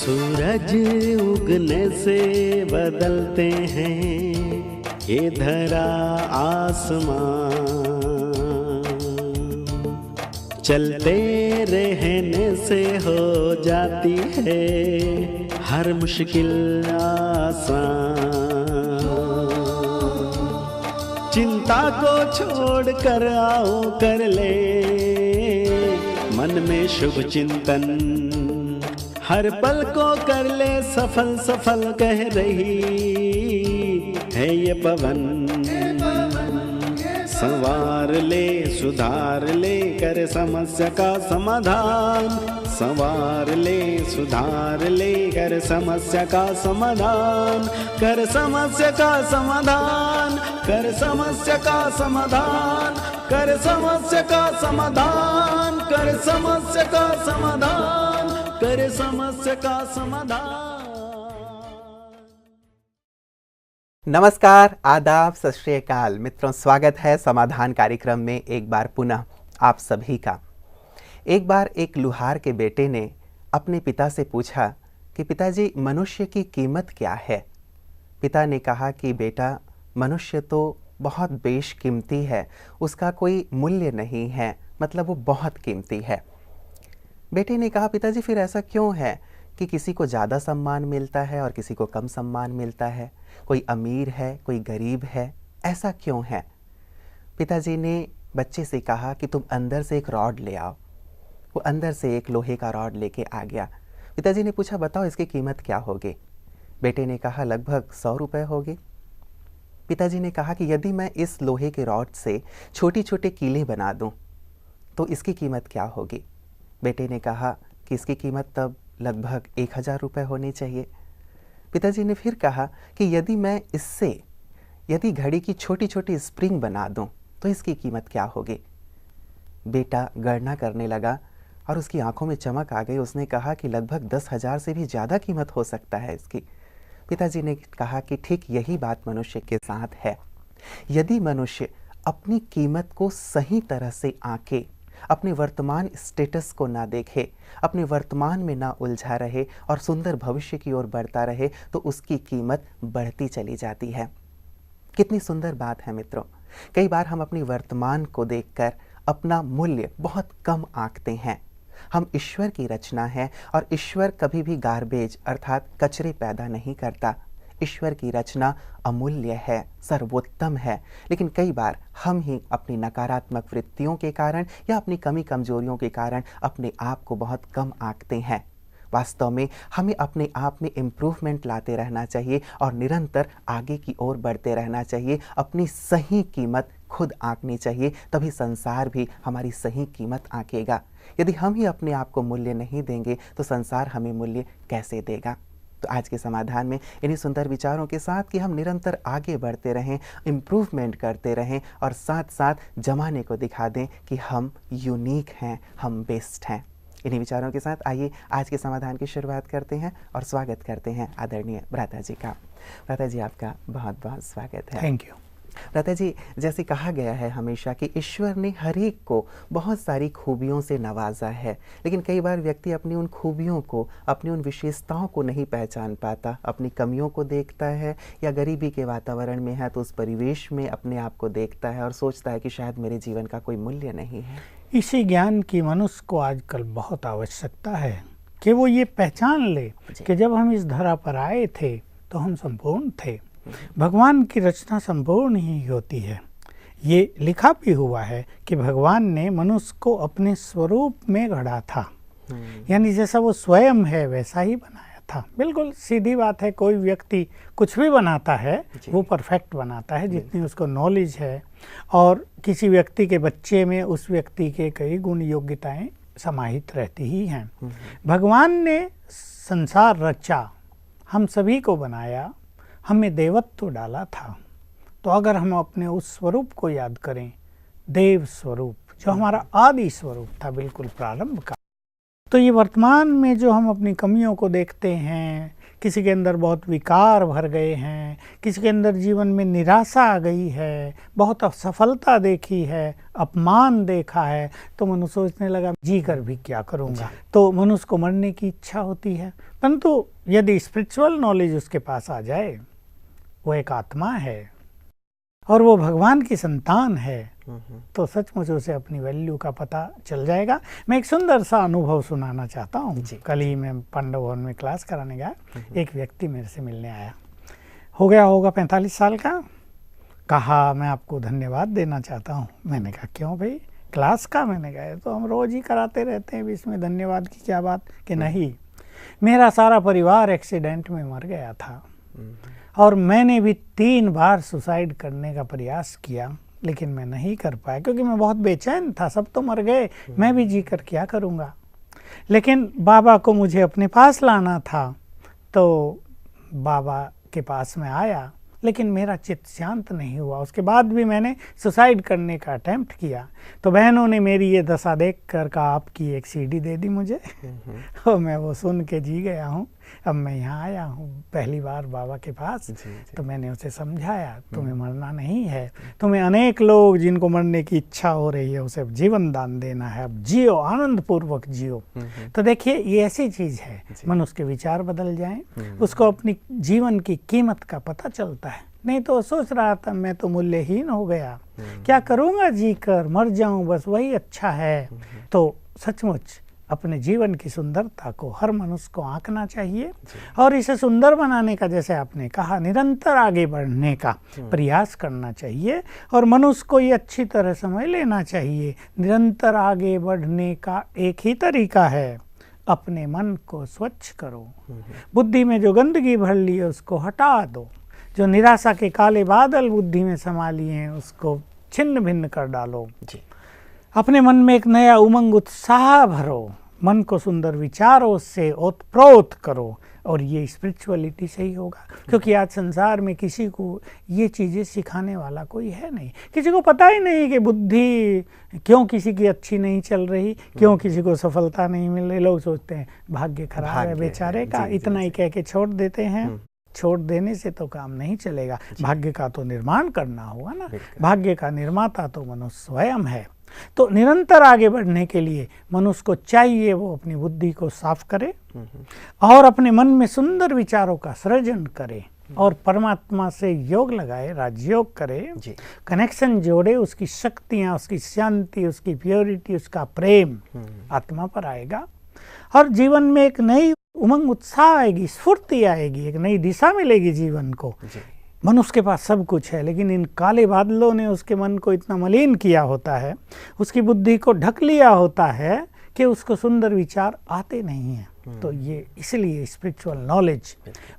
सूरज उगने से बदलते हैं ये धरा आसमान, चलते रहने से हो जाती है हर मुश्किल आसान। चिंता को छोड़ कर आओ कर ले मन में शुभ चिंतन, हर पल को कर ले सफल सफल कह रही है ये पवन। संवार ले सुधार ले कर समस्या का समाधान, संवार ले सुधार ले कर समस्या का समाधान, कर समस्या का समाधान, कर समस्या का समाधान, कर समस्या का समाधान, कर समस्या का समाधान, कर समस्या का समाधान। नमस्कार, आदाब, सत श्री अकाल मित्रों, स्वागत है समाधान कार्यक्रम में एक बार पुनः आप सभी का। एक बार एक लुहार के बेटे ने अपने पिता से पूछा कि पिताजी मनुष्य की कीमत क्या है। पिता ने कहा कि बेटा मनुष्य तो बहुत बेशकीमती है, उसका कोई मूल्य नहीं है, मतलब वो बहुत कीमती है। बेटे ने कहा पिताजी फिर ऐसा क्यों है कि किसी को ज़्यादा सम्मान मिलता है और किसी को कम सम्मान मिलता है, कोई अमीर है कोई गरीब है, ऐसा क्यों है। पिताजी ने बच्चे से कहा कि तुम अंदर से एक रॉड ले आओ। वो अंदर से एक लोहे का रॉड लेके आ गया। पिताजी ने पूछा बताओ इसकी कीमत क्या होगी। बेटे ने कहा लगभग 100 रुपये होगी। पिताजी ने कहा कि यदि मैं इस लोहे के रॉड से छोटी छोटे कीले बना दूं तो इसकी कीमत क्या होगी। बेटे ने कहा कि इसकी कीमत तब लगभग 1000 रुपये होनी चाहिए। पिताजी ने फिर कहा कि यदि मैं इससे घड़ी की छोटी छोटी स्प्रिंग बना दूं तो इसकी कीमत क्या होगी। बेटा गणना करने लगा और उसकी आंखों में चमक आ गई। उसने कहा कि लगभग 10,000 से भी ज़्यादा कीमत हो सकता है इसकी। पिताजी ने कहा कि ठीक यही बात मनुष्य के साथ है। यदि मनुष्य अपनी कीमत को सही तरह से आंके, अपने वर्तमान स्टेटस को ना देखे, अपने वर्तमान में ना उलझा रहे और सुंदर भविष्य की ओर बढ़ता रहे तो उसकी कीमत बढ़ती चली जाती है। कितनी सुंदर बात है मित्रों। कई बार हम अपनी वर्तमान को देखकर अपना मूल्य बहुत कम आंकते हैं। हम ईश्वर की रचना है और ईश्वर कभी भी गार्बेज अर्थात कचरे पैदा नहीं करता। ईश्वर की रचना अमूल्य है, सर्वोत्तम है, लेकिन कई बार हम ही अपनी नकारात्मक वृत्तियों के कारण या अपनी कमी कमजोरियों के कारण अपने आप को बहुत कम आंकते हैं। वास्तव में हमें अपने आप में इम्प्रूवमेंट लाते रहना चाहिए और निरंतर आगे की ओर बढ़ते रहना चाहिए। अपनी सही कीमत खुद आंकनी चाहिए, तभी संसार भी हमारी सही कीमत आंकेगा। यदि हम ही अपने आप को मूल्य नहीं देंगे तो संसार हमें मूल्य कैसे देगा। तो आज के समाधान में इन्हीं सुंदर विचारों के साथ कि हम निरंतर आगे बढ़ते रहें, इम्प्रूवमेंट करते रहें और साथ साथ जमाने को दिखा दें कि हम यूनिक हैं, हम बेस्ट हैं। इन्हीं विचारों के साथ आइए आज के समाधान की शुरुआत करते हैं और स्वागत करते हैं आदरणीय भ्राता जी का। भ्राता जी आपका बहुत बहुत स्वागत है। Thank you. भ्राता जी, जैसे कहा गया है हमेशा कि ईश्वर ने हर एक को बहुत सारी खूबियों से नवाजा है, लेकिन कई बार व्यक्ति अपनी उन खूबियों को, अपनी उन विशेषताओं को नहीं पहचान पाता, अपनी कमियों को देखता है या गरीबी के वातावरण में है तो उस परिवेश में अपने आप को देखता है और सोचता है कि शायद मेरे जीवन का कोई मूल्य नहीं है। इसी ज्ञान की मनुष्य को आजकल बहुत आवश्यकता है कि वो ये पहचान ले कि जब हम इस धरा पर आए थे तो हम संपूर्ण थे। भगवान की रचना संपूर्ण ही होती है। ये लिखा भी हुआ है कि भगवान ने मनुष्य को अपने स्वरूप में गढ़ा था, यानी जैसा वो स्वयं है वैसा ही बनाया था। बिल्कुल सीधी बात है, कोई व्यक्ति कुछ भी बनाता है वो परफेक्ट बनाता है जितनी उसको नॉलेज है, और किसी व्यक्ति के बच्चे में उस व्यक्ति के कई गुण योग्यताएं समाहित रहती ही हैं। भगवान ने संसार रचा, हम सभी को बनाया, हमें देवत्व डाला था। तो अगर हम अपने उस स्वरूप को याद करें, देव स्वरूप जो हमारा आदि स्वरूप था बिल्कुल प्रारंभ का, तो ये वर्तमान में जो हम अपनी कमियों को देखते हैं किसी के अंदर बहुत विकार भर गए हैं, किसी के अंदर जीवन में निराशा आ गई है, बहुत असफलता देखी है, अपमान देखा है, तो मनुष्य सोचने लगा जी कर भी क्या करूँगा। तो मनुष्य को मरने की इच्छा होती है। परंतु यदि स्पिरिचुअल नॉलेज उसके पास आ जाए, वो एक आत्मा है और वो भगवान की संतान है, तो सचमुच उसे अपनी वैल्यू का पता चल जाएगा। मैं एक सुंदर सा अनुभव सुनाना चाहता हूँ। कल ही मैं पांडव भवन में क्लास कराने गया, एक व्यक्ति मेरे से मिलने आया, हो गया होगा 45 साल का। कहा मैं आपको धन्यवाद देना चाहता हूँ। मैंने कहा क्यों भाई, क्लास का? मैंने कहा तो हम रोज ही कराते रहते हैं, इसमें धन्यवाद की क्या बात। कि नहीं, मेरा सारा परिवार एक्सीडेंट में मर गया था और मैंने भी 3 बार सुसाइड करने का प्रयास किया, लेकिन मैं नहीं कर पाया क्योंकि मैं बहुत बेचैन था। सब तो मर गए, मैं भी जी कर क्या करूँगा। लेकिन बाबा को मुझे अपने पास लाना था, तो बाबा के पास में आया, लेकिन मेरा चित्त शांत नहीं हुआ। उसके बाद भी मैंने सुसाइड करने का अटेम्प्ट किया। तो बहनों ने मेरी ये दशा देख कर कहा आपकी एक सीडी दे दी मुझे और मैं वो सुन के जी गया हूँ। अब मैं यहाँ आया हूँ पहली बार बाबा के पास। तो मैंने उसे समझाया तुम्हें मरना नहीं है, तुम्हें अनेक लोग जिनको मरने की इच्छा हो रही है उसे जीवन दान देना है, अब जियो, आनंद पूर्वक जियो। तो देखिए ये ऐसी चीज़ है, मनुष्य के विचार बदल जाएं, उसको अपनी जीवन की कीमत का पता चलता है। नहीं तो सोच रहा था मैं तो मूल्यहीन हो गया, क्या करूँगा जी कर, मर जाऊँ बस वही अच्छा है। तो सचमुच अपने जीवन की सुंदरता को हर मनुष्य को आंकना चाहिए और इसे सुंदर बनाने का, जैसे आपने कहा, निरंतर आगे बढ़ने का प्रयास करना चाहिए। और मनुष्य को ये अच्छी तरह समझ लेना चाहिए, निरंतर आगे बढ़ने का एक ही तरीका है, अपने मन को स्वच्छ करो। बुद्धि में जो गंदगी भर ली है उसको हटा दो, जो निराशा के काले बादल बुद्धि में समा लिए हैं उसको छिन्न भिन्न कर डालो। अपने मन में एक नया उमंग उत्साह भरो, मन को सुंदर विचारों से ओतप्रोत करो, और ये स्पिरिचुअलिटी से ही होगा। क्योंकि आज संसार में किसी को ये चीज़ें सिखाने वाला कोई है नहीं, किसी को पता ही नहीं कि बुद्धि क्यों किसी की अच्छी नहीं चल रही, क्यों किसी को सफलता नहीं मिल रही। लोग सोचते हैं भाग्य खराब है बेचारे का, इतना ही कह के छोड़ देते हैं। छोड़ देने से तो काम नहीं चलेगा, भाग्य का तो निर्माण करना होगा ना। भाग्य का निर्माता तो मनुष्य स्वयं है। तो निरंतर आगे बढ़ने के लिए मनुष्य को चाहिए वो अपनी बुद्धि को साफ करे और अपने मन में सुंदर विचारों का सृजन करे और परमात्मा से योग लगाए, राजयोग करे, कनेक्शन जोड़े, उसकी शक्तियाँ, उसकी शांति, उसकी प्योरिटी, उसका प्रेम आत्मा पर आएगा और जीवन में एक नई उमंग उत्साह आएगी, स्फूर्ति आएगी, एक नई दिशा मिलेगी जीवन को। मनुष्य के पास सब कुछ है, लेकिन इन काले बादलों ने उसके मन को इतना मलिन किया होता है, उसकी बुद्धि को ढक लिया होता है कि उसको सुंदर विचार आते नहीं हैं। तो ये इसलिए स्पिरिचुअल नॉलेज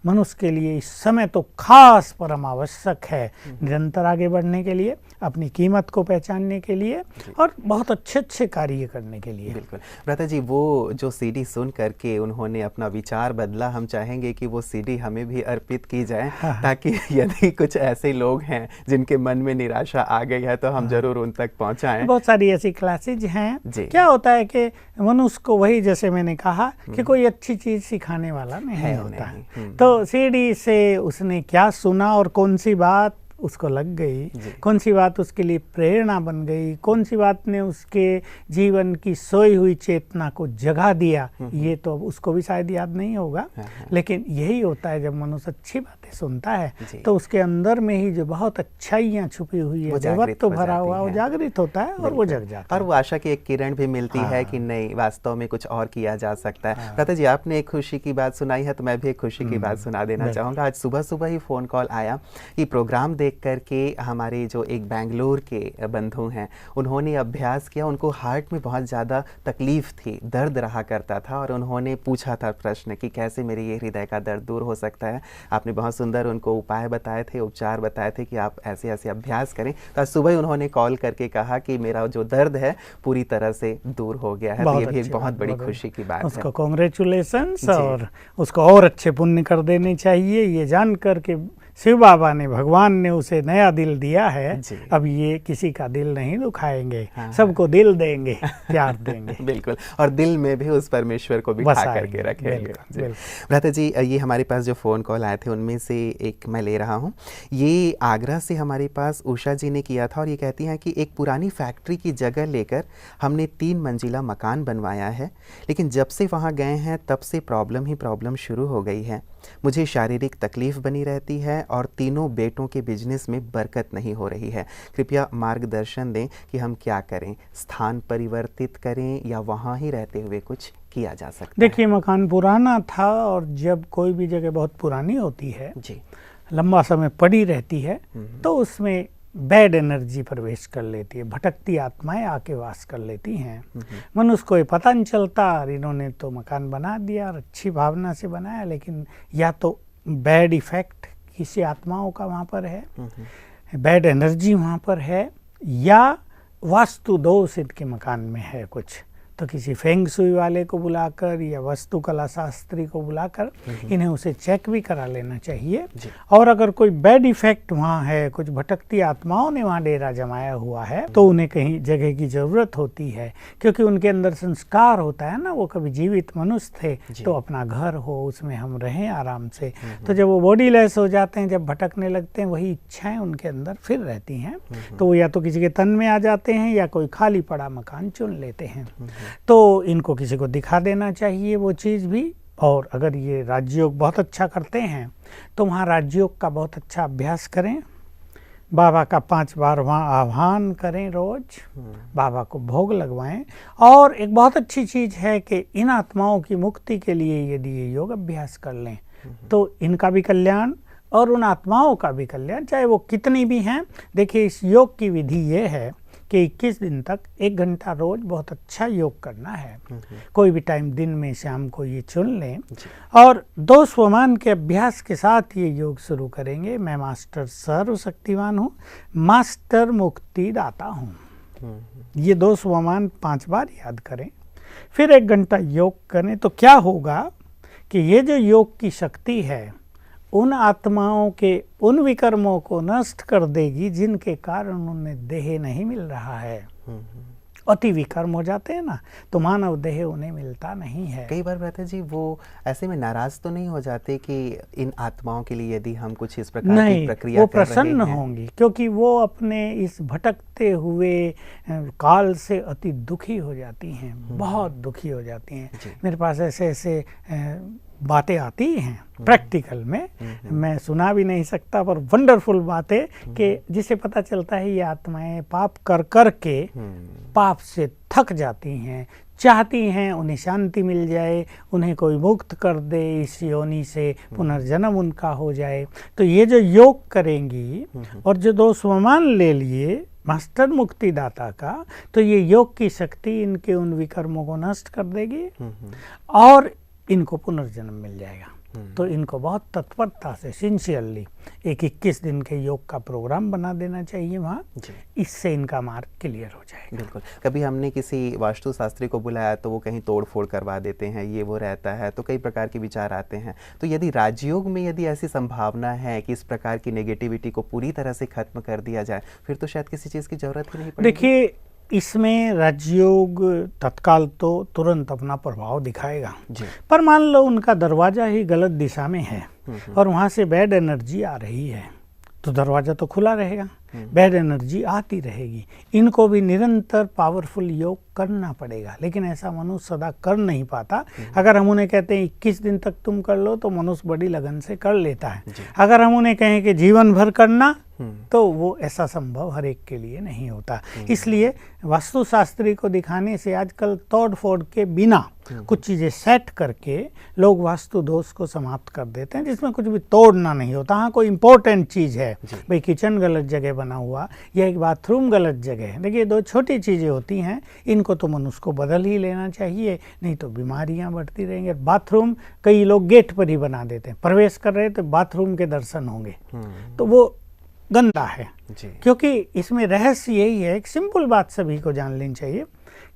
मनुष्य के लिए इस समय तो खास परम आवश्यक है, निरंतर आगे बढ़ने के लिए, अपनी कीमत को पहचानने के लिए और बहुत अच्छे अच्छे कार्य करने के लिए। बिल्कुल भ्राता जी, वो जो सीडी सुन करके उन्होंने अपना विचार बदला, हम चाहेंगे कि वो सीडी हमें भी अर्पित की जाए ताकि यदि कुछ ऐसे लोग हैं जिनके मन में निराशा आ गई है तो हम जरूर उन तक पहुंचाएं। बहुत सारी ऐसी क्लासेज हैं। क्या होता है कि मनुष्य को वही, जैसे मैंने कहा कि कोई अच्छी चीज सिखाने वाला नहीं होता है। तो सीडी से उसने क्या सुना और कौन सी बात उसको लग गई, कौन सी बात उसके लिए प्रेरणा बन गई, कौन सी बात ने उसके जीवन की सोई हुई चेतना को जगा दिया, ये तो उसको भी शायद याद नहीं होगा। लेकिन यही होता है, जब मनुष्य अच्छी बातें सुनता है तो उसके अंदर में ही जो बहुत अच्छाइयाँ छुपी हुई है, जगत तो भरा हुआ, वो जागृत होता है और वो जग जाता है और वो आशा की एक किरण भी मिलती है कि नहीं, वास्तव में कुछ और किया जा सकता है। भ्राता जी, आपने एक खुशी की बात सुनाई है तो मैं भी एक खुशी की बात सुना देना चाहूँगा। आज सुबह सुबह ही फ़ोन कॉल आया कि प्रोग्राम देख करके हमारे जो एक बेंगलोर के बंधु हैं, उन्होंने अभ्यास किया, उनको हार्ट में बहुत ज़्यादा तकलीफ थी, दर्द रहा करता था और उन्होंने पूछा था प्रश्न कि कैसे मेरे ये हृदय का दर्द दूर हो सकता है। आपने बहुत सुंदर उनको उपाय बताए थे, उपचार बताए थे कि आप ऐसे ऐसे अभ्यास करें। तो आज सुबह उन्होंने कॉल करके कहा कि मेरा जो दर्द है पूरी तरह से दूर हो गया है। तो ये भी एक बहुत बड़ी खुशी की बात है। उसको कॉन्ग्रेचुलेशंस और उसको और अच्छे पुण्य कर देने चाहिए। ये जान कर के शिव बाबा ने, भगवान ने उसे नया दिल दिया है, जी। अब ये किसी का दिल नहीं दुखाएंगे, हाँ। सबको दिल देंगे, प्यार देंगे। बिल्कुल, और दिल में भी उस परमेश्वर को बिठा करके रखेंगे। बिल्कुल, बिल्कुल। भ्राता जी, ये हमारे पास जो फ़ोन कॉल आए थे उनमें से एक मैं ले रहा हूँ। ये आगरा से हमारे पास उषा जी ने किया था और ये कहती हैं कि एक पुरानी फैक्ट्री की जगह लेकर हमने 3 मंजिला मकान बनवाया है, लेकिन जब से वहाँ गए हैं तब से प्रॉब्लम ही प्रॉब्लम शुरू हो गई है। मुझे शारीरिक तकलीफ़ बनी रहती है और तीनों बेटों के बिजनेस में बरकत नहीं हो रही है। कृपया मार्गदर्शन दें कि हम क्या करें, स्थान परिवर्तित करें या वहाँ ही रहते हुए कुछ किया जा सकता है? देखिए, मकान पुराना था और जब कोई भी जगह बहुत पुरानी होती है, जी। लंबा समय पड़ी रहती है, तो उसमें बैड एनर्जी प्रवेश कर लेती है, भटकती आत्माएं आके वास कर लेती हैं। मनुष्य को ये पता नहीं चलता, और इन्होंने तो मकान बना दिया और अच्छी भावना से बनाया, लेकिन या तो बैड इफेक्ट किसी आत्माओं का वहाँ पर है, बैड एनर्जी वहाँ पर है, या वास्तु दोष इनके मकान में है कुछ, तो किसी फेंग सुई वाले को बुलाकर या वास्तुकला शास्त्री को बुलाकर इन्हें उसे चेक भी करा लेना चाहिए। और अगर कोई बैड इफेक्ट वहाँ है, कुछ भटकती आत्माओं ने वहाँ डेरा जमाया हुआ है, तो उन्हें कहीं जगह की ज़रूरत होती है, क्योंकि उनके अंदर संस्कार होता है ना, वो कभी जीवित मनुष्य थे, तो अपना घर हो, उसमें हम रहें आराम से। तो जब वो बॉडी लेस हो जाते हैं, जब भटकने लगते हैं, वही इच्छाएं उनके अंदर फिर रहती हैं, तो वो या तो किसी के तन में आ जाते हैं या कोई खाली पड़ा मकान चुन लेते हैं। तो इनको किसी को दिखा देना चाहिए वो चीज़ भी। और अगर ये राजयोग बहुत अच्छा करते हैं तो वहाँ राजयोग का बहुत अच्छा अभ्यास करें, बाबा का 5 बार वहाँ आह्वान करें, रोज बाबा को भोग लगवाएं। और एक बहुत अच्छी चीज़ है कि इन आत्माओं की मुक्ति के लिए यदि ये योग अभ्यास कर लें तो इनका भी कल्याण और उन आत्माओं का भी कल्याण, चाहे वो कितनी भी हैं। देखिए, इस योग की विधि ये है कि 21 दिन तक 1 घंटा रोज बहुत अच्छा योग करना है। कोई भी टाइम दिन में शाम को ये चुन लें और 2 स्वमान के अभ्यास के साथ ये योग शुरू करेंगे। मैं मास्टर सर्वशक्तिवान हूँ, मास्टर मुक्ति दाता हूँ। ये 2 स्वमान 5 बार याद करें, फिर 1 घंटा योग करें, तो क्या होगा कि ये जो योग की शक्ति है उन आत्माओं के उन विकर्मों को नष्ट कर देगी जिनके कारण उन्हें देह नहीं मिल रहा है। अति विकर्म हो जाते हैं ना, तो मानव देह उन्हें मिलता नहीं है। कई बार भ्राता जी वो ऐसे में नाराज तो नहीं हो जाते कि इन आत्माओं के लिए यदि हम कुछ इस प्रकार की प्रक्रिया वो कर रहे प्रसन्न हैं? होंगी, क्योंकि वो अपने इस भटकते हुए काल से अति दुखी हो जाती हैं, बहुत दुखी हो जाती हैं। मेरे पास ऐसे ऐसे बातें आती हैं प्रैक्टिकल में, मैं सुना भी नहीं सकता, पर वंडरफुल बातें कि जिसे पता चलता है ये आत्माएं पाप कर कर के पाप से थक जाती हैं, चाहती हैं उन्हें शांति मिल जाए, उन्हें कोई मुक्त कर दे इस योनि से, पुनर्जन्म उनका हो जाए। तो ये जो योग करेंगी और जो 2 स्वमान ले लिए मास्टर मुक्तिदाता का, तो ये योग की शक्ति इनके उन विकर्मों को नष्ट कर देगी और इनको पुनर्जन्म मिल जाएगा। तो इनको बहुत तत्परता से सिंसियरली एक 21 दिन के योग का प्रोग्राम बना देना चाहिए वहाँ, इससे इनका मार्ग क्लियर हो जाएगा। बिल्कुल। कभी हमने किसी वास्तु शास्त्री को बुलाया तो वो कहीं तोड़ फोड़ करवा देते हैं, ये वो रहता है, तो कई प्रकार के विचार आते हैं। तो यदि राजयोग में यदि ऐसी संभावना है कि इस प्रकार की नेगेटिविटी को पूरी तरह से खत्म कर दिया जाए, फिर तो शायद किसी चीज़ की जरूरत ही नहीं पड़ेगी। देखिए, इसमें राजयोग तत्काल तो तुरंत अपना प्रभाव दिखाएगा, पर मान लो उनका दरवाजा ही गलत दिशा में है और वहाँ से बैड एनर्जी आ रही है, तो दरवाजा तो खुला रहेगा, बैड एनर्जी आती रहेगी। इनको भी निरंतर पावरफुल योग करना पड़ेगा, लेकिन ऐसा मनुष्य सदा कर नहीं पाता। अगर हम उन्हें कहते हैं 21 दिन तक तुम कर लो, तो मनुष्य बड़ी लगन से कर लेता है। अगर हम उन्हें कहें कि जीवन भर करना, तो वो ऐसा संभव हर एक के लिए नहीं होता। इसलिए वास्तुशास्त्री को दिखाने से आजकल तोड़ फोड़ के बिना कुछ चीज़ें सेट करके लोग वास्तु दोष को समाप्त कर देते हैं, जिसमें कुछ भी तोड़ना नहीं होता। हाँ, कोई इंपॉर्टेंट चीज़ है, भाई किचन गलत जगह बना हुआ या एक बाथरूम गलत जगह है, देखिए 2 छोटी चीज़ें होती हैं, इनको तो मनुष्य को बदल ही लेना चाहिए, नहीं तो बीमारियां बढ़ती रहेंगी। बाथरूम कई लोग गेट पर ही बना देते हैं, प्रवेश कर रहे तो बाथरूम के दर्शन होंगे, तो वो गंदा है। जी। क्योंकि इसमें रहस्य यही है, एक सिंपल बात सभी को जान लेनी चाहिए,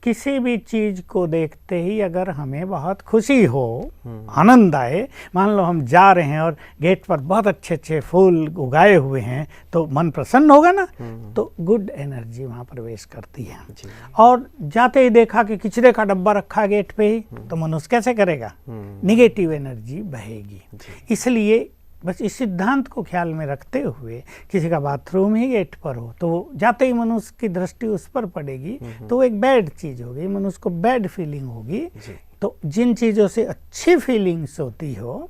किसी भी चीज को देखते ही अगर हमें बहुत खुशी हो, आनंद आए, मान लो हम जा रहे हैं और गेट पर बहुत अच्छे अच्छे फूल उगाए हुए हैं तो मन प्रसन्न होगा ना, तो गुड एनर्जी वहाँ प्रवेश करती है। और जाते ही देखा कि किचरे का डब्बा रखा गेट पे ही, तो मनुष्य कैसे करेगा, निगेटिव एनर्जी बहेगी। इसलिए बस इस सिद्धांत को ख्याल में रखते हुए, किसी का बाथरूम ही गेट पर हो तो जाते ही मनुष्य की दृष्टि उस पर पड़ेगी तो वो एक बैड चीज होगी, मनुष्य को बैड फीलिंग होगी। तो जिन चीज़ों से अच्छी फीलिंग्स होती हो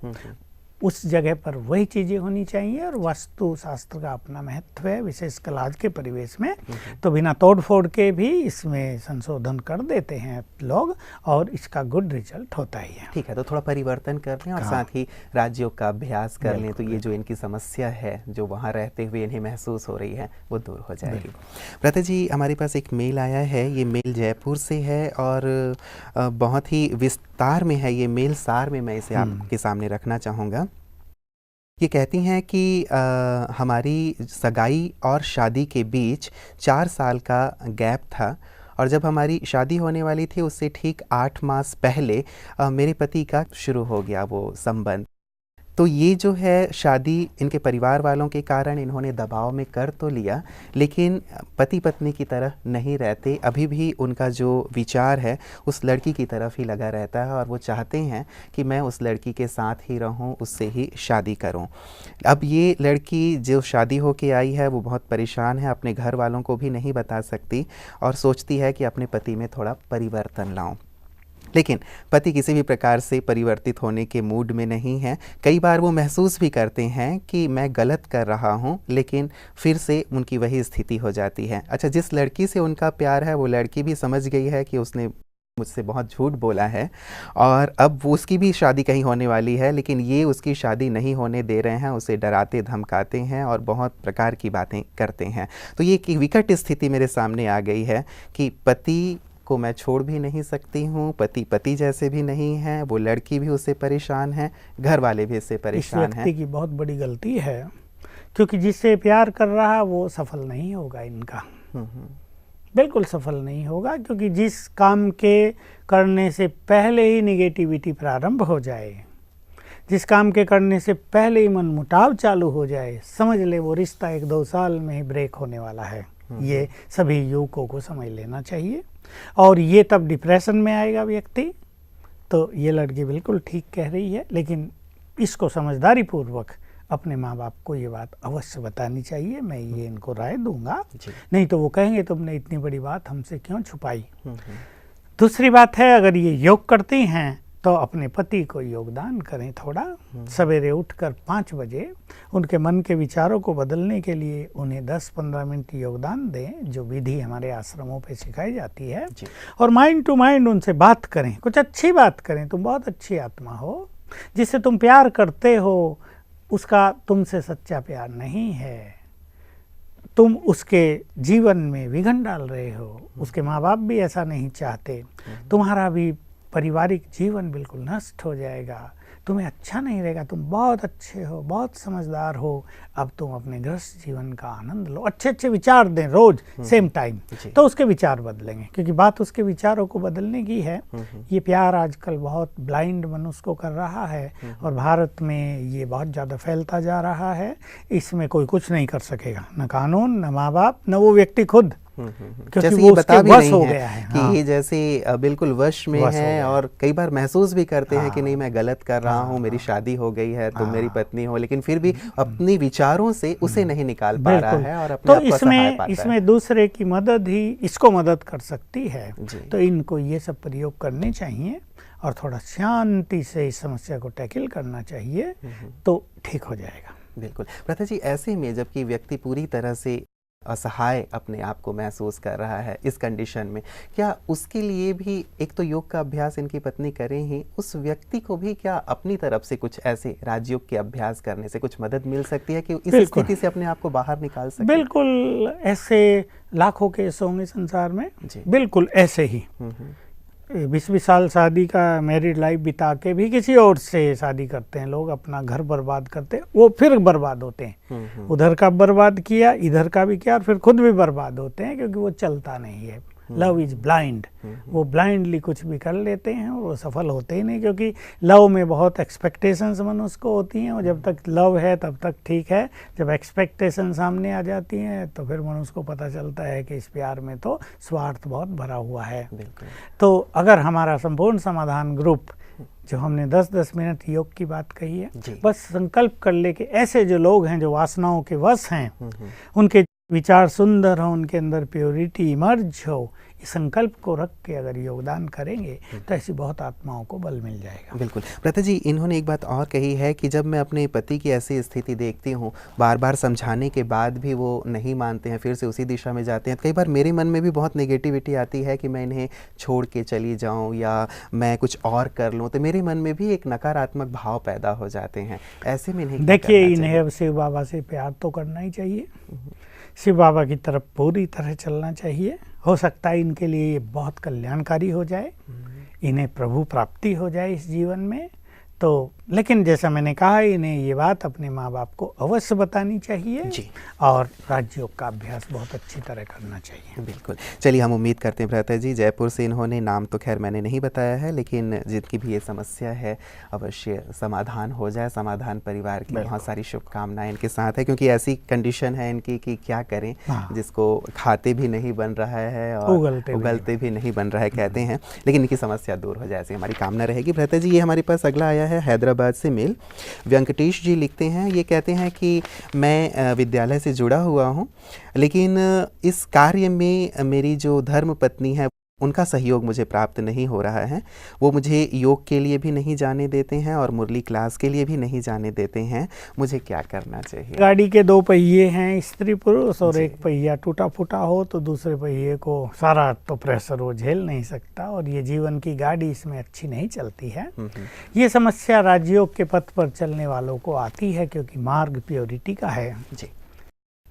उस जगह पर वही चीज़ें होनी चाहिए। और वास्तु शास्त्र का अपना महत्व है, विशेषकर आज के परिवेश में, तो बिना तोड़ फोड़ के भी इसमें संशोधन कर देते हैं लोग और इसका गुड रिजल्ट होता ही है। ठीक है, तो थोड़ा परिवर्तन कर लें और साथ ही राज्यों का अभ्यास कर लें तो ये जो इनकी समस्या है जो वहाँ रहते हुए इन्हें महसूस हो रही है वो दूर हो जाएगी। प्रथा जी, हमारे पास एक मेल आया है, ये मेल जयपुर से है और बहुत ही विस्तार में है ये मेल, सार में मैं इसे आपके सामने रखना चाहूँगा। ये कहती हैं कि हमारी सगाई और शादी के बीच 4 साल का गैप था और जब हमारी शादी होने वाली थी उससे ठीक 8 मास पहले मेरे पति का शुरू हो गया वो संबंध। तो ये जो है शादी इनके परिवार वालों के कारण इन्होंने दबाव में कर तो लिया, लेकिन पति पत्नी की तरह नहीं रहते। अभी भी उनका जो विचार है उस लड़की की तरफ ही लगा रहता है और वो चाहते हैं कि मैं उस लड़की के साथ ही रहूं, उससे ही शादी करूं। अब ये लड़की जो शादी होके आई है वो बहुत परेशान है, अपने घर वालों को भी नहीं बता सकती और सोचती है कि अपने पति में थोड़ा परिवर्तन लाऊं। लेकिन पति किसी भी प्रकार से परिवर्तित होने के मूड में नहीं है। कई बार वो महसूस भी करते हैं कि मैं गलत कर रहा हूँ, लेकिन फिर से उनकी वही स्थिति हो जाती है। अच्छा, जिस लड़की से उनका प्यार है वो लड़की भी समझ गई है कि उसने मुझसे बहुत झूठ बोला है और अब वो उसकी भी शादी कहीं होने वाली है, लेकिन ये उसकी शादी नहीं होने दे रहे हैं, उसे डराते धमकाते हैं और बहुत प्रकार की बातें करते हैं। तो ये एक विकट स्थिति मेरे सामने आ गई है कि पति को मैं छोड़ भी नहीं सकती हूँ, पति जैसे भी नहीं है, वो लड़की भी उससे परेशान है, घर वाले भी इससे परेशान हैं। इस व्यक्ति की बहुत बड़ी गलती है क्योंकि जिससे प्यार कर रहा है वो सफल नहीं होगा, इनका बिल्कुल सफल नहीं होगा। क्योंकि जिस काम के करने से पहले ही निगेटिविटी प्रारंभ हो जाए, जिस काम के करने से पहले ही मनमुटाव चालू हो जाए, समझ ले वो रिश्ता 1-2 साल में ही ब्रेक होने वाला है। ये सभी युवकों को समझ लेना चाहिए और ये तब डिप्रेशन में आएगा व्यक्ति। तो ये लड़की बिल्कुल ठीक कह रही है, लेकिन इसको समझदारी पूर्वक अपने माँ बाप को ये बात अवश्य बतानी चाहिए। मैं ये इनको राय दूंगा, नहीं तो वो कहेंगे तुमने इतनी बड़ी बात हमसे क्यों छुपाई। दूसरी बात है, अगर ये योग करती हैं तो अपने पति को योगदान करें। थोड़ा सवेरे उठकर 5 बजे उनके मन के विचारों को बदलने के लिए उन्हें 10-15 मिनट योगदान दें, जो विधि हमारे आश्रमों पे सिखाई जाती है। और माइंड टू माइंड उनसे बात करें, कुछ अच्छी बात करें। तुम बहुत अच्छी आत्मा हो, जिससे तुम प्यार करते हो उसका तुमसे सच्चा प्यार नहीं है, तुम उसके जीवन में विघन डाल रहे हो। उसके माँ बाप भी ऐसा नहीं चाहते, तुम्हारा भी पारिवारिक जीवन बिल्कुल नष्ट हो जाएगा, तुम्हें अच्छा नहीं रहेगा। तुम बहुत अच्छे हो, बहुत समझदार हो, अब तुम अपने गृहस्थ जीवन का आनंद लो। अच्छे अच्छे विचार दें रोज सेम टाइम, तो उसके विचार बदलेंगे, क्योंकि बात उसके विचारों को बदलने की है। ये प्यार आजकल बहुत ब्लाइंड मनुष्य को कर रहा है और भारत में ये बहुत ज़्यादा फैलता जा रहा है। इसमें कोई कुछ नहीं कर सकेगा, न कानून, न माँ बाप, न वो व्यक्ति खुद, जैसे ये बता भी नहीं है कि हाँ। ये जैसे बिल्कुल वश में है और कई बार महसूस भी करते हैं कि नहीं मैं गलत कर रहा हूँ, मेरी शादी हो गई है, तुम मेरी पत्नी हो, लेकिन फिर भी अपनी विचारों से उसे नहीं निकाल पा रहा है और अपने आप को असहाय पाता है। इसमें दूसरे की मदद ही इसको मदद कर सकती है। तो इनको ये सब प्रयोग करने चाहिए और थोड़ा शांति से इस समस्या को टैकल करना चाहिए, तो ठीक हो जाएगा। बिल्कुल। प्रथा जी, ऐसे में जबकि व्यक्ति पूरी तरह से असहाय अपने आप को महसूस कर रहा है इस कंडीशन में, क्या उसके लिए भी एक तो योग का अभ्यास इनकी पत्नी करें ही, उस व्यक्ति को भी क्या अपनी तरफ से कुछ ऐसे राजयोग के अभ्यास करने से कुछ मदद मिल सकती है कि इस स्थिति से अपने आप को बाहर निकाल सके? बिल्कुल, ऐसे लाखों केस होंगे संसार में, बिल्कुल ऐसे ही। 20-20 साल शादी का मैरिड लाइफ बिता के भी किसी और से शादी करते हैं लोग, अपना घर बर्बाद करते हैं, वो फिर बर्बाद होते हैं। उधर का बर्बाद किया, इधर का भी किया, और फिर खुद भी बर्बाद होते हैं, क्योंकि वो चलता नहीं है। लव इज ब्लाइंड, वो ब्लाइंडली कुछ भी कर लेते हैं और वो सफल होते ही नहीं, क्योंकि लव में बहुत एक्सपेक्टेशंस मनुष्य को होती हैं, और जब तक लव है तब तक ठीक है। जब एक्सपेक्टेशन सामने आ जाती हैं तो फिर मनुष्य को पता चलता है कि इस प्यार में तो स्वार्थ बहुत भरा हुआ है। तो अगर हमारा संपूर्ण समाधान ग्रुप, जो हमने 10-10 मिनट योग की बात कही है, बस संकल्प कर ले कि ऐसे जो लोग हैं जो वासनाओं के वश हैं, उनके विचार सुंदर हो, उनके अंदर प्योरिटी इमर्ज हो, इस संकल्प को रख के अगर योगदान करेंगे तो ऐसी बहुत आत्माओं को बल मिल जाएगा। बिल्कुल। प्रथा जी, इन्होंने एक बात और कही है कि जब मैं अपने पति की ऐसी स्थिति देखती हूँ, बार बार समझाने के बाद भी वो नहीं मानते हैं, फिर से उसी दिशा में जाते हैं, तो कई बार मेरे मन में भी बहुत नेगेटिविटी आती है कि मैं इन्हें छोड़ के चली जाऊँ या मैं कुछ और कर लूँ, तो मेरे मन में भी एक नकारात्मक भाव पैदा हो जाते हैं। ऐसे में इन्हें देखिए, इन्हें अब शिव बाबा से प्यार तो करना ही चाहिए, शिव बाबा की तरफ पूरी तरह चलना चाहिए। हो सकता है इनके लिए ये बहुत कल्याणकारी हो जाए, इन्हें प्रभु प्राप्ति हो जाए इस जीवन में। तो लेकिन जैसा मैंने कहा, इन्हें ये बात अपने माँ बाप को अवश्य बतानी चाहिए जी। और राजयोग का अभ्यास बहुत अच्छी तरह करना चाहिए। बिल्कुल। चलिए, हम उम्मीद करते हैं भ्राता जी, जयपुर से इन्होंने नाम तो खैर मैंने नहीं बताया है, लेकिन जिनकी भी ये समस्या है अवश्य समाधान हो जाए। समाधान परिवार की बहुत सारी शुभकामनाएं इनके साथ है, क्योंकि ऐसी कंडीशन है इनकी कि क्या करें, जिसको खाते भी नहीं बन रहा है और उगलते भी नहीं बन रहा है कहते हैं, लेकिन इनकी समस्या दूर हो जाए, ऐसी हमारी कामना रहेगी। भ्राता जी, ये हमारे पास अगला आया है हैदराबाद से मेल। वेंकटेश जी लिखते हैं, ये कहते हैं कि मैं विद्यालय से जुड़ा हुआ हूँ, लेकिन इस कार्य में मेरी जो धर्म पत्नी है उनका सहयोग मुझे प्राप्त नहीं हो रहा है। वो मुझे योग के लिए भी नहीं जाने देते हैं और मुरली क्लास के लिए भी नहीं जाने देते हैं। मुझे क्या करना चाहिए? गाड़ी के 2 पहिए हैं, स्त्री पुरुष, और एक पहिया टूटा फूटा हो तो दूसरे पहिए को सारा तो प्रेशर वो झेल नहीं सकता, और ये जीवन की गाड़ी इसमें अच्छी नहीं चलती है। ये समस्या राजयोग के पथ पर चलने वालों को आती है, क्योंकि मार्ग प्योरिटी का है जी।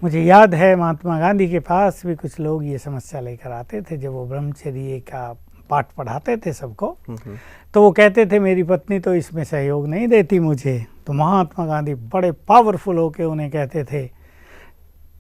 मुझे याद है महात्मा गांधी के पास भी कुछ लोग ये समस्या लेकर आते थे, जब वो ब्रह्मचर्य का पाठ पढ़ाते थे सबको, तो वो कहते थे मेरी पत्नी तो इसमें सहयोग नहीं देती मुझे। तो महात्मा गांधी बड़े पावरफुल होके उन्हें कहते थे,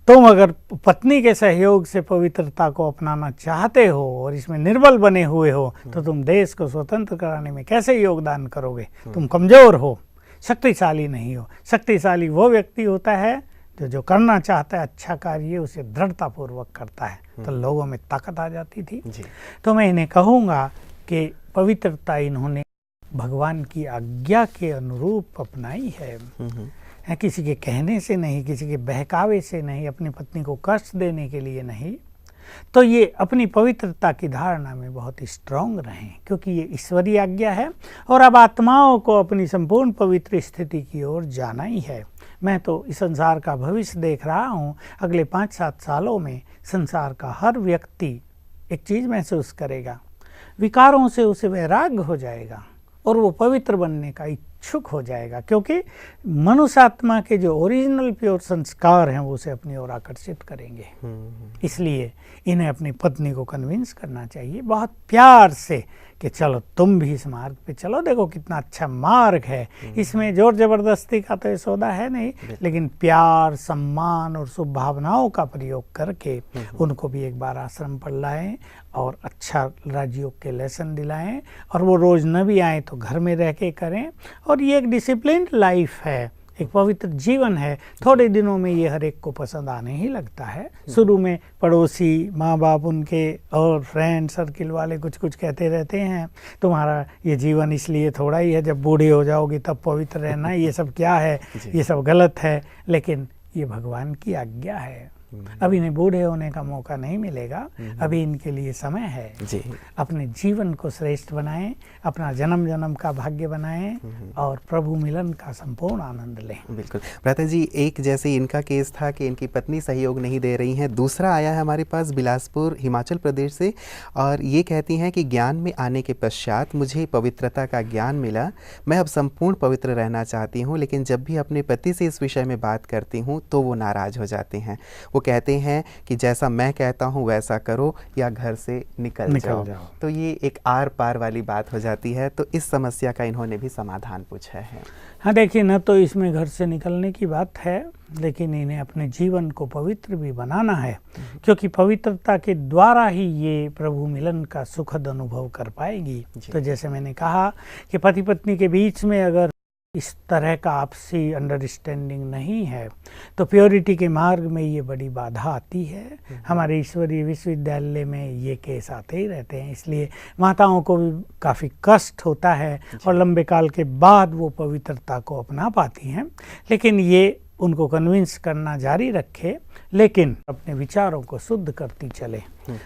तुम अगर पत्नी के सहयोग से पवित्रता को अपनाना चाहते हो और इसमें निर्बल बने हुए हो, तो तुम देश को स्वतंत्र कराने में कैसे योगदान करोगे? तुम कमजोर हो, शक्तिशाली नहीं हो। शक्तिशाली वो व्यक्ति होता है जो करना चाहता है अच्छा कार्य, उसे दृढ़तापूर्वक करता है। तो लोगों में ताकत आ जाती थी जी। तो मैं इन्हें कहूँगा कि पवित्रता इन्होंने भगवान की आज्ञा के अनुरूप अपनाई है, किसी के कहने से नहीं, किसी के बहकावे से नहीं, अपनी पत्नी को कष्ट देने के लिए नहीं। तो ये अपनी पवित्रता की धारणा में बहुत स्ट्रांग रहें, क्योंकि ये ईश्वरीय आज्ञा है, और अब आत्माओं को अपनी संपूर्ण पवित्र स्थिति की ओर जाना ही है। मैं तो इस संसार का भविष्य देख रहा हूँ, अगले 5-7 सालों में संसार का हर व्यक्ति एक चीज़ महसूस करेगा, विकारों से उसे वैराग्य हो जाएगा और वो पवित्र बनने का इच्छुक हो जाएगा, क्योंकि मनुष्य आत्मा के जो ओरिजिनल प्योर संस्कार हैं वो उसे अपनी ओर आकर्षित करेंगे। इसलिए इन्हें अपनी पत्नी को कन्विंस करना चाहिए बहुत प्यार से कि चलो तुम भी इस मार्ग पे चलो, देखो कितना अच्छा मार्ग है, इसमें जोर जबरदस्ती का तो ये सौदा है नहीं, लेकिन प्यार, सम्मान और शुभ भावनाओं का प्रयोग करके उनको भी एक बार आश्रम पर लाएं और अच्छा राजयोग के लेसन दिलाएं, और वो रोज न भी आए तो घर में रह के करें। और ये एक डिसिप्लिन्ड लाइफ है, एक पवित्र जीवन है। थोड़े दिनों में ये हर एक को पसंद आने ही लगता है। शुरू में पड़ोसी, माँ बाप उनके और फ्रेंड सर्किल वाले कुछ कुछ कहते रहते हैं, तुम्हारा ये जीवन इसलिए थोड़ा ही है, जब बूढ़े हो जाओगे तब पवित्र रहना, ये सब क्या है, ये सब गलत है। लेकिन ये भगवान की आज्ञा है, अभी इन्हें बूढ़े होने का मौका नहीं मिलेगा, अभी इनके लिए समय है जी। अपने जीवन को श्रेष्ठ बनाएं, अपना जन्म जन्म का भाग्य बनाएं और प्रभु मिलन का संपूर्ण आनंद लें। बिल्कुल भ्राता जी, एक जैसे इनका केस था कि इनकी पत्नी सहयोग नहीं दे रही हैं, दूसरा आया है हमारे पास बिलासपुर हिमाचल प्रदेश से, और ये कहती हैं कि ज्ञान में आने के पश्चात मुझे पवित्रता का ज्ञान मिला, मैं अब संपूर्ण पवित्र रहना चाहती हूँ, लेकिन जब भी अपने पति से इस विषय में बात करती हूँ तो वो नाराज़ हो जाते हैं। वो कहते हैं कि जैसा मैं कहता हूँ वैसा करो या घर से निकल जाओ। तो ये एक आर पार वाली बात हो जाती है। तो इस समस्या का इन्होंने भी समाधान पूछा है। हाँ, देखिए, न तो इसमें घर से निकलने की बात है, लेकिन इन्हें अपने जीवन को पवित्र भी बनाना है, क्योंकि पवित्रता के द्वारा ही ये प्रभु मिलन का सुखद अनुभव कर पाएगी। तो जैसे मैंने कहा कि पति पत्नी के बीच में अगर इस तरह का आपसी अंडरस्टैंडिंग नहीं है तो प्योरिटी के मार्ग में ये बड़ी बाधा आती है। हमारे ईश्वरीय विश्वविद्यालय में ये केस आते ही रहते हैं, इसलिए माताओं को भी काफ़ी कष्ट होता है और लंबे काल के बाद वो पवित्रता को अपना पाती हैं। लेकिन ये उनको कन्विंस करना जारी रखे, लेकिन अपने विचारों को शुद्ध करती चले,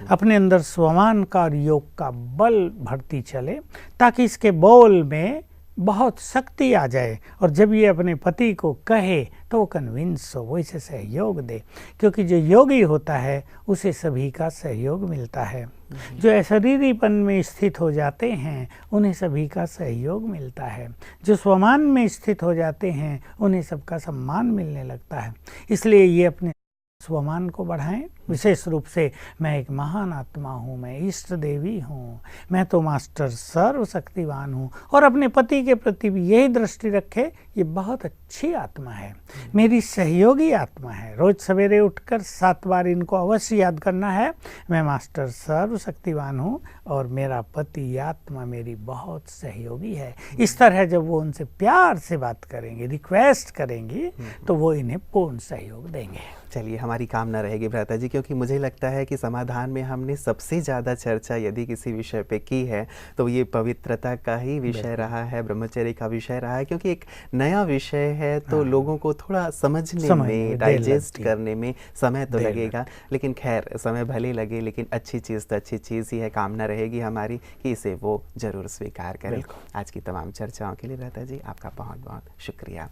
अपने अंदर स्वमान का और योग का बल भरती चले, ताकि इसके बोल में बहुत शक्ति आ जाए और जब ये अपने पति को कहे तो वो कन्विंस हो, वो इसे सहयोग दे, क्योंकि जो योगी होता है उसे सभी का सहयोग मिलता है। जो अशरीरीपन में स्थित हो जाते हैं उन्हें सभी का सहयोग मिलता है। जो स्वमान में स्थित हो जाते हैं उन्हें सबका सम्मान मिलने लगता है। इसलिए ये अपने स्वमान को बढ़ाएं। विशेष रूप से मैं एक महान आत्मा हूँ, मैं इष्ट देवी हूँ, मैं तो मास्टर सर्वशक्तिवान हूँ, और अपने पति के प्रति भी यही दृष्टि रखे, ये बहुत अच्छी आत्मा है, मेरी सहयोगी आत्मा है। रोज सवेरे उठकर 7 बार इनको अवश्य याद करना है, मैं मास्टर सर्वशक्तिवान हूँ और मेरा पति आत्मा मेरी बहुत सहयोगी है। इस तरह जब वो उनसे प्यार से बात करेंगे, रिक्वेस्ट करेंगी, तो वो इन्हें पूर्ण सहयोग देंगे। चलिए, हमारी कामना रहेगी भ्राता जी, क्योंकि मुझे लगता है कि समाधान में हमने सबसे ज़्यादा चर्चा यदि किसी विषय पे की है तो ये पवित्रता का ही विषय रहा है, ब्रह्मचर्य का विषय रहा है, क्योंकि एक नया विषय है तो लोगों को थोड़ा समझने में, डाइजेस्ट करने में समय तो लगेगा। लेकिन खैर, समय भले लगे, लेकिन अच्छी चीज़ तो अच्छी चीज़ ही है। कामना रहेगी हमारी कि इसे वो ज़रूर स्वीकार करें। आज की तमाम चर्चाओं के लिए भ्राता जी आपका बहुत बहुत शुक्रिया।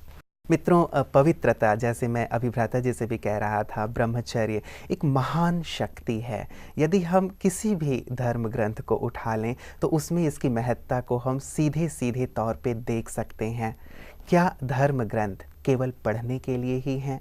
मित्रों, पवित्रता, जैसे मैं अभी भ्राता जी से भी कह रहा था, ब्रह्मचर्य एक महान शक्ति है। यदि हम किसी भी धर्म ग्रंथ को उठा लें तो उसमें इसकी महत्ता को हम सीधे सीधे तौर पे देख सकते हैं। क्या धर्म ग्रंथ केवल पढ़ने के लिए ही हैं?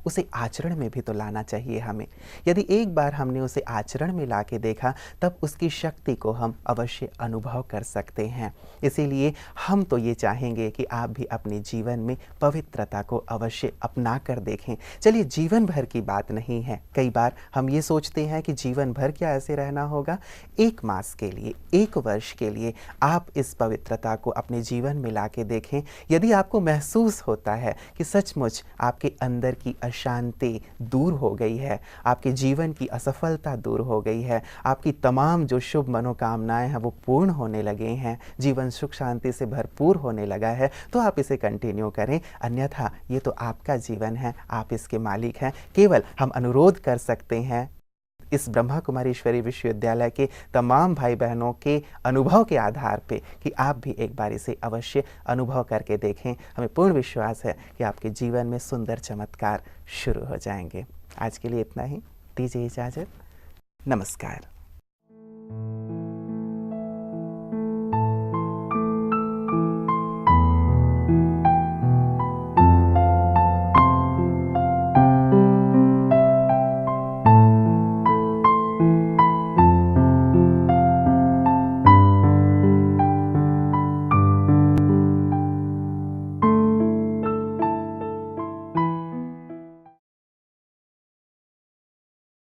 उसे आचरण में भी तो लाना चाहिए हमें। यदि एक बार हमने उसे आचरण में ला के देखा तब उसकी शक्ति को हम अवश्य अनुभव कर सकते हैं। इसीलिए हम तो ये चाहेंगे कि आप भी अपने जीवन में पवित्रता को अवश्य अपना कर देखें। चलिए, जीवन भर की बात नहीं है। कई बार हम ये सोचते हैं कि जीवन भर क्या ऐसे रहना होगा। 1 मास के लिए, 1 वर्ष के लिए आप इस पवित्रता को अपने जीवन में ला के देखें। यदि आपको महसूस होता है कि सचमुच आपके अंदर की शांति दूर हो गई है, आपके जीवन की असफलता दूर हो गई है, आपकी तमाम जो शुभ मनोकामनाएं हैं वो पूर्ण होने लगे हैं, जीवन सुख शांति से भरपूर होने लगा है, तो आप इसे कंटिन्यू करें। अन्यथा ये तो आपका जीवन है, आप इसके मालिक हैं। केवल हम अनुरोध कर सकते हैं इस ब्रह्मा कुमारी ईश्वरीय विश्वविद्यालय के तमाम भाई बहनों के अनुभव के आधार पे कि आप भी एक बार इसे अवश्य अनुभव करके देखें। हमें पूर्ण विश्वास है कि आपके जीवन में सुंदर चमत्कार शुरू हो जाएंगे। आज के लिए इतना ही, दीजिए इजाज़त। नमस्कार।